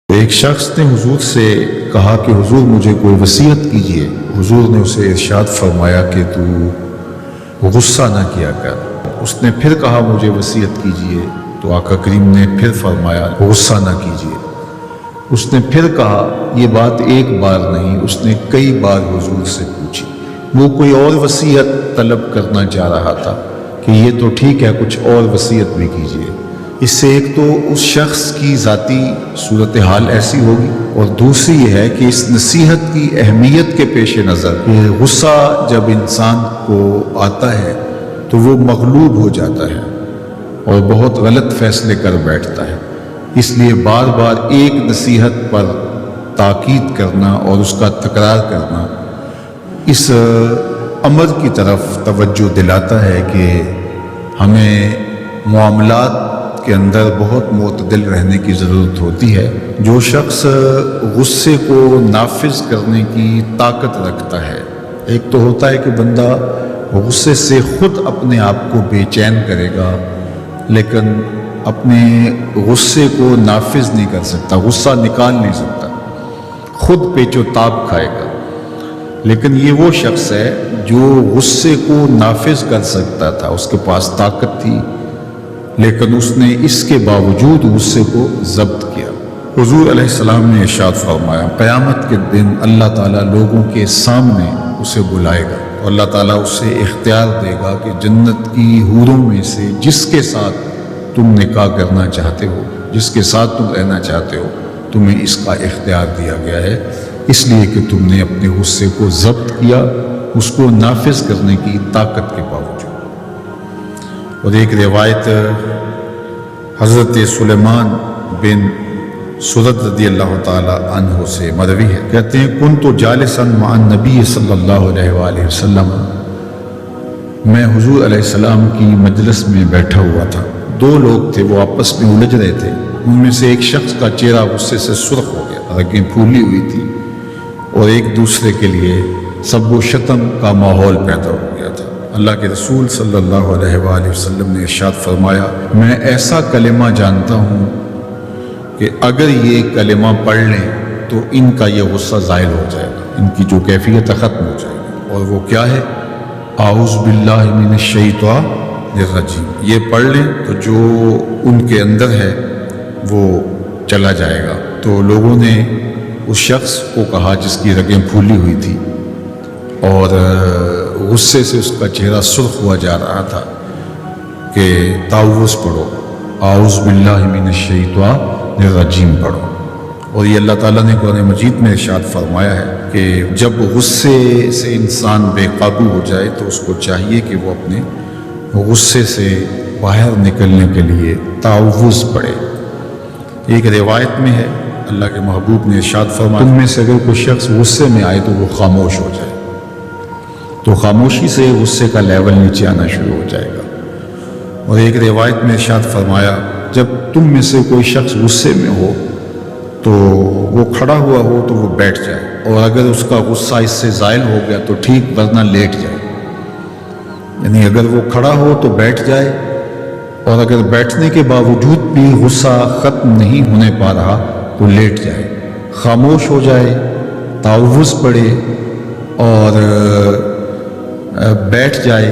ایک شخص نے حضور سے کہا کہ حضور مجھے کوئی وصیت کیجیے۔ حضور نے اسے ارشاد فرمایا کہ تو غصہ نہ کیا کر۔ اس نے پھر کہا مجھے وصیت کیجیے، تو آقا کریم نے پھر فرمایا غصہ نہ کیجیے۔ اس نے پھر کہا، یہ بات ایک بار نہیں، اس نے کئی بار حضور سے پوچھی۔ وہ کوئی اور وصیت طلب کرنا چاہ رہا تھا کہ یہ تو ٹھیک ہے، کچھ اور وصیت بھی کیجیے۔ اس سے ایک تو اس شخص کی ذاتی صورتحال ایسی ہوگی، اور دوسری یہ ہے کہ اس نصیحت کی اہمیت کے پیش نظر کہ غصہ جب انسان کو آتا ہے تو وہ مغلوب ہو جاتا ہے اور بہت غلط فیصلے کر بیٹھتا ہے۔ اس لیے بار بار ایک نصیحت پر تاکید کرنا اور اس کا تکرار کرنا اس امر کی طرف توجہ دلاتا ہے کہ ہمیں معاملات کے اندر بہت معتدل رہنے کی ضرورت ہوتی ہے۔ جو شخص غصے کو نافذ کرنے کی طاقت رکھتا ہے، ایک تو ہوتا ہے کہ بندہ غصے سے خود اپنے آپ کو بے چین کرے گا، لیکن اپنے غصے کو نافذ نہیں کر سکتا، غصہ نکال نہیں سکتا، خود پیچ و تاب کھائے گا۔ لیکن یہ وہ شخص ہے جو غصے کو نافذ کر سکتا تھا، اس کے پاس طاقت تھی، لیکن اس نے اس کے باوجود غصے کو ضبط کیا۔ حضور علیہ السلام نے ارشاد فرمایا، قیامت کے دن اللہ تعالیٰ لوگوں کے سامنے اسے بلائے گا، اور اللہ تعالیٰ اسے اختیار دے گا کہ جنت کی حوروں میں سے جس کے ساتھ تم نکاح کرنا چاہتے ہو، جس کے ساتھ تم رہنا چاہتے ہو، تمہیں اس کا اختیار دیا گیا ہے، اس لیے کہ تم نے اپنے غصے کو ضبط کیا، اس کو نافذ کرنے کی طاقت کے باوجود۔ اور ایک روایت حضرت سلیمان بن سرد رضی اللہ تعالی عنہ سے مروی ہے، کہتے ہیں کنت جالسا مع النبی صلی اللہ علیہ وآلہ وسلم، میں حضور علیہ السلام کی مجلس میں بیٹھا ہوا تھا۔ دو لوگ تھے، وہ آپس میں الجھ رہے تھے۔ ان میں سے ایک شخص کا چہرہ غصے سے سرخ ہو گیا، رگیں پھولی ہوئی تھی، اور ایک دوسرے کے لیے سب و شتم کا ماحول پیدا ہو گیا تھا۔ اللہ کے رسول صلی اللہ علیہ وآلہ وسلم نے ارشاد فرمایا، میں ایسا کلمہ جانتا ہوں کہ اگر یہ کلمہ پڑھ لیں تو ان کا یہ غصہ زائل ہو جائے گا، ان کی جو کیفیت ختم ہو جائے گی۔ اور وہ کیا ہے؟ اعوذ باللہ من الشیطان الرجیم۔ یہ پڑھ لیں تو جو ان کے اندر ہے وہ چلا جائے گا۔ تو لوگوں نے اس شخص کو کہا جس کی رگیں پھولی ہوئی تھی اور غصے سے اس کا چہرہ سرخ ہوا جا رہا تھا کہ تعوذ پڑھو، اعوذ باللہ من الشیطان الرجیم پڑھو۔ اور یہ اللہ تعالیٰ نے قرآن مجید میں ارشاد فرمایا ہے کہ جب غصے سے انسان بے قابو ہو جائے تو اس کو چاہیے کہ وہ اپنے غصے سے باہر نکلنے کے لیے تعوذ پڑھے۔ ایک روایت میں ہے اللہ کے محبوب نے ارشاد فرمایا، تم میں سے اگر کوئی شخص غصے میں آئے تو وہ خاموش ہو جائے، تو خاموشی سے غصے کا لیول نیچے آنا شروع ہو جائے گا۔ اور ایک روایت میں ارشاد فرمایا، جب تم میں سے کوئی شخص غصے میں ہو تو وہ کھڑا ہوا ہو تو وہ بیٹھ جائے، اور اگر اس کا غصہ اس سے زائل ہو گیا تو ٹھیک، ورنہ لیٹ جائے۔ یعنی اگر وہ کھڑا ہو تو بیٹھ جائے، اور اگر بیٹھنے کے باوجود بھی غصہ ختم نہیں ہونے پا رہا تو لیٹ جائے، خاموش ہو جائے، تعوذ پڑھے اور بیٹھ جائے،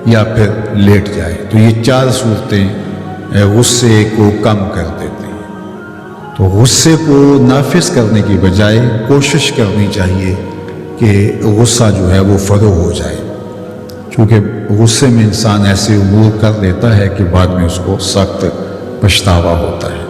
یا پھر لیٹ جائے۔ تو یہ چار صورتیں غصے کو کم کر دیتی ہیں۔ تو غصے کو نافذ کرنے کی بجائے کوشش کرنی چاہیے کہ غصہ جو ہے وہ فروغ ہو جائے، کیونکہ غصے میں انسان ایسے امور کر لیتا ہے کہ بعد میں اس کو سخت پچھتاوا ہوتا ہے۔